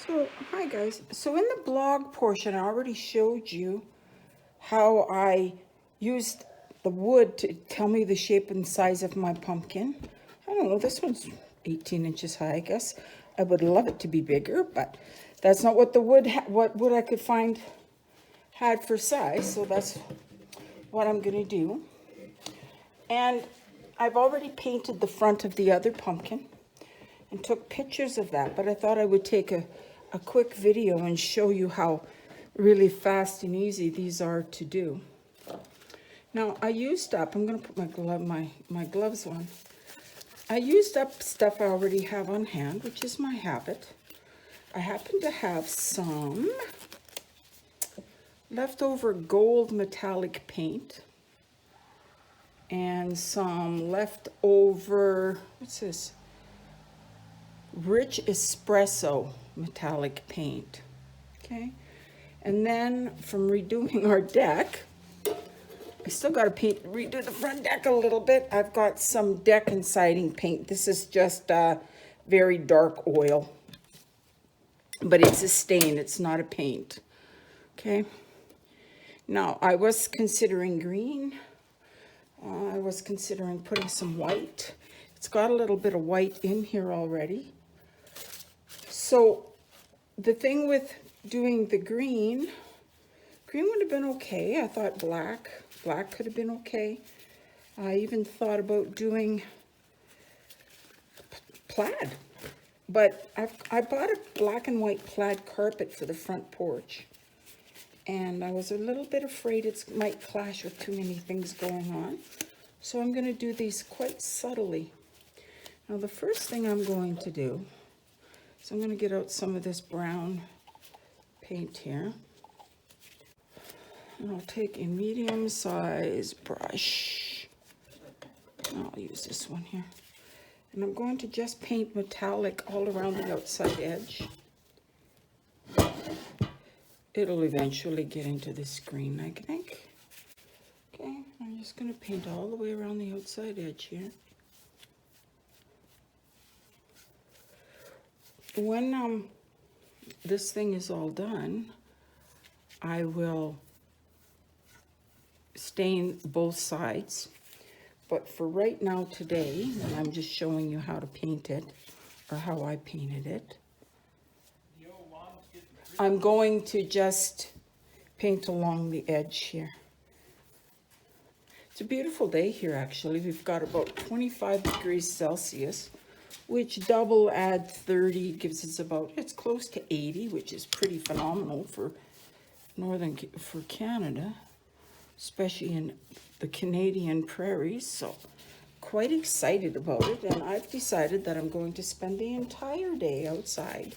So, hi guys. So in the blog portion, I already showed you how I used the wood to tell me the shape and size of my pumpkin. I don't know, this one's 18 inches high, I guess. I would love it to be bigger, but that's not what the wood, what wood I could find had for size. So that's what I'm gonna do. And I've already painted the front of the other pumpkin and took pictures of that, but I thought I would take a quick video and show you how really fast and easy these are to do. Now I used up, I'm gonna put my gloves on. I used up stuff I already have on hand, which is my habit. I happen to have some leftover gold metallic paint and some leftover, what's this? Rich espresso metallic paint. Okay, and then from redoing our deck, I still got to redo the front deck a little bit. I've got some deck and siding paint. This is just very dark oil, but it's a stain, it's not a paint. Okay, now I was considering green. I was considering putting some white. It's got a little bit of white in here already. So the thing with doing the green would have been okay. I thought black could have been okay. I even thought about doing plaid, but I bought a black and white plaid carpet for the front porch, and I was a little bit afraid it might clash with too many things going on. So I'm going to do these quite subtly. Now the first thing I'm going to do is I'm going to get out some of this brown paint here. And I'll take a medium size brush. I'll use this one here. And I'm going to just paint metallic all around the outside edge. It'll eventually get into this green, I think. Okay, I'm just going to paint all the way around the outside edge here. When this thing is all done, I will stain both sides. But for right now today, I'm just showing you how to paint it, or how I painted it. I'm going to just paint along the edge here. It's a beautiful day here, actually. We've got about 25 degrees Celsius, which double add 30 gives us about, it's close to 80, which is pretty phenomenal for Canada, especially in the Canadian prairies. So quite excited about it, and I've decided that I'm going to spend the entire day outside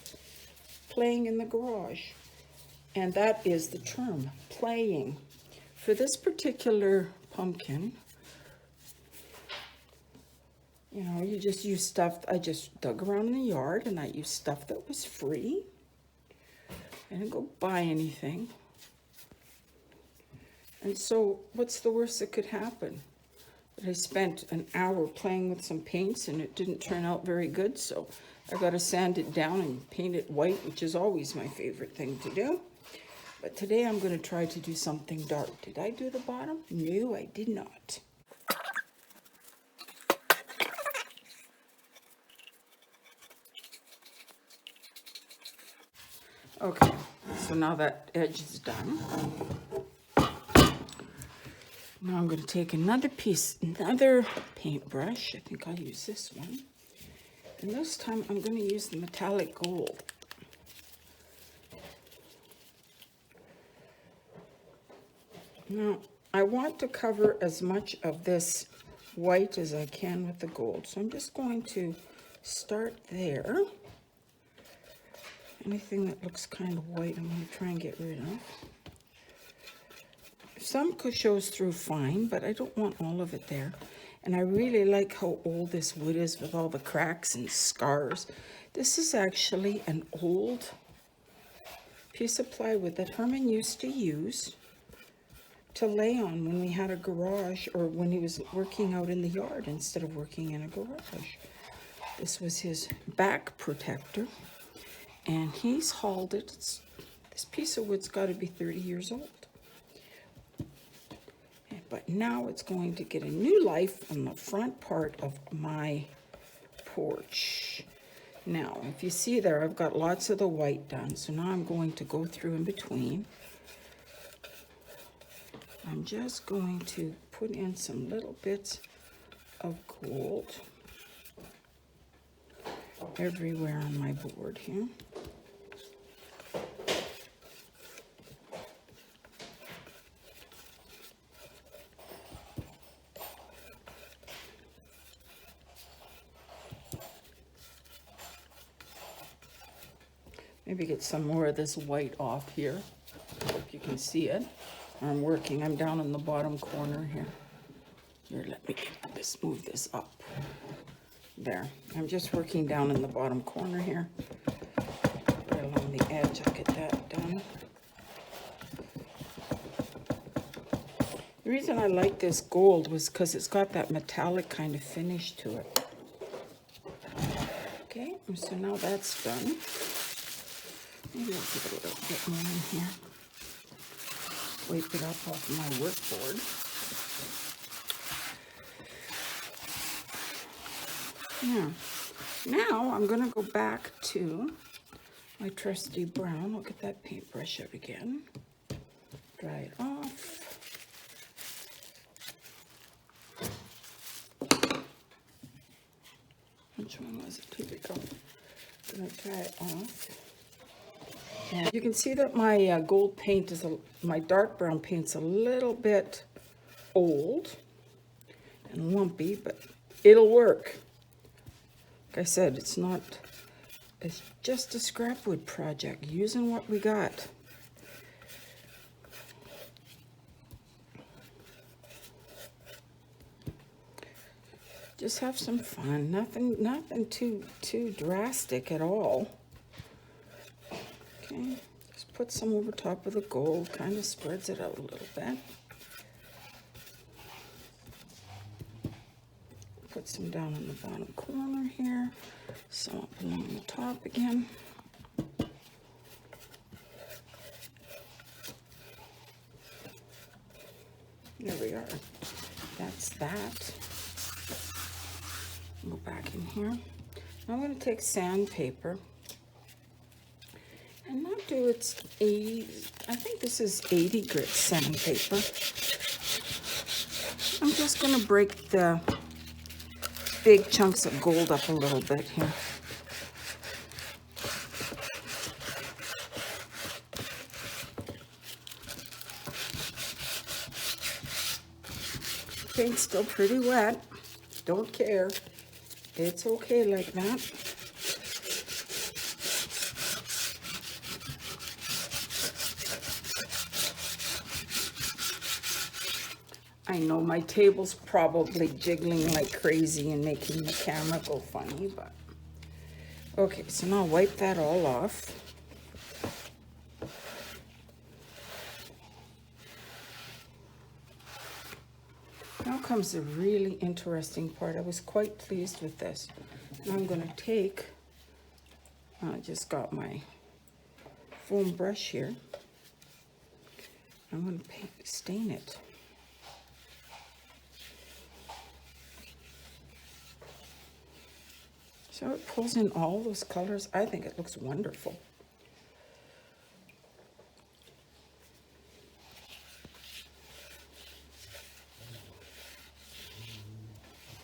playing in the garage. And that is the term, playing. For this particular pumpkin, you know, you just use stuff. I just dug around in the yard and I used stuff that was free. I didn't go buy anything. And so what's the worst that could happen? That I spent an hour playing with some paints and it didn't turn out very good. So I got to sand it down and paint it white, which is always my favorite thing to do. But today I'm going to try to do something dark. Did I do the bottom? No, I did not. Okay, so now that edge is done. Now I'm going to take another paintbrush. I think I'll use this one. And this time I'm going to use the metallic gold. Now, I want to cover as much of this white as I can with the gold. So I'm just going to start there. Anything that looks kind of white, I'm going to try and get rid of. Some shows through fine, but I don't want all of it there. And I really like how old this wood is with all the cracks and scars. This is actually an old piece of plywood that Herman used to use to lay on when we had a garage, or when he was working out in the yard instead of working in a garage. This was his back protector. and he's hauled it. This piece of wood's got to be 30 years old. But now it's going to get a new life on the front part of my porch. Now, if you see there, I've got lots of the white done. So now I'm going to go through in between. I'm just going to put in some little bits of gold everywhere on my board here. Maybe get some more of this white off here. Hope you can see it. I'm working. I'm down in the bottom corner here. Here, let me move this up. There. I'm just working down in the bottom corner here. Right along the edge, I'll get that done. The reason I like this gold was because it's got that metallic kind of finish to it. Okay, so now that's done. Maybe I'll give it a little bit more in here. Wipe it up off my workboard. Yeah. Now I'm going to go back to my trusty brown. I'll get that paintbrush out again. Dry it off. Which one was it? Here we go. I'm going to dry it off. And you can see that my gold paint is, my dark brown paint's a little bit old and lumpy, but it'll work. Like I said, it's just a scrap wood project, using what we got. Just have some fun, nothing too drastic at all. Okay, just put some over top of the gold, kind of spreads it out a little bit. Put some down in the bottom corner here, some up along the top again. There we are. That's that. Go back in here. Now I'm going to take sandpaper. And not do its 80, I think this is 80 grit sandpaper. I'm just going to break the big chunks of gold up a little bit here. Paint's still pretty wet. Don't care. It's okay like that. I know my table's probably jiggling like crazy and making the camera go funny, but okay, so now I'll wipe that all off. Now comes the really interesting part. I was quite pleased with this. Now I'm going to take, I just got my foam brush here. I'm going to stain it. So it pulls in all those colors. I think it looks wonderful.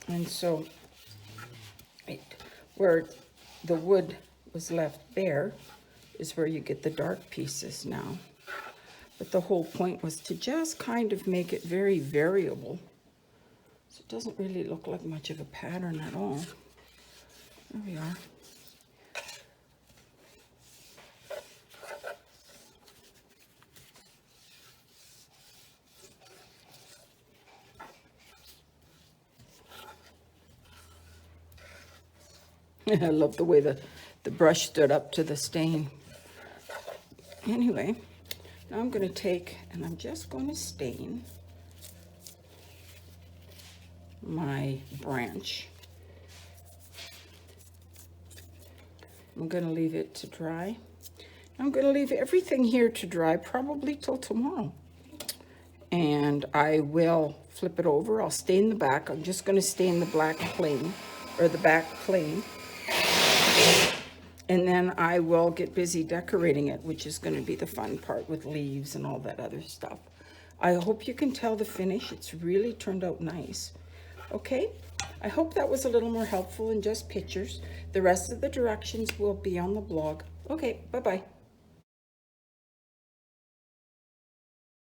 And so where the wood was left bare is where you get the dark pieces now. But the whole point was to just kind of make it very variable. So it doesn't really look like much of a pattern at all. There we are. I love the way the brush stood up to the stain. Anyway, now I'm going to take and I'm just going to stain my branch. I'm gonna leave it to dry. I'm gonna leave everything here to dry probably till tomorrow. And I will flip it over. I'll stain the back. I'm just gonna stain the black plain, or the back plain. And then I will get busy decorating it, which is gonna be the fun part with leaves and all that other stuff. I hope you can tell the finish. It's really turned out nice. Okay, I hope that was a little more helpful than just pictures. The rest of the directions will be on the blog. Okay, bye-bye.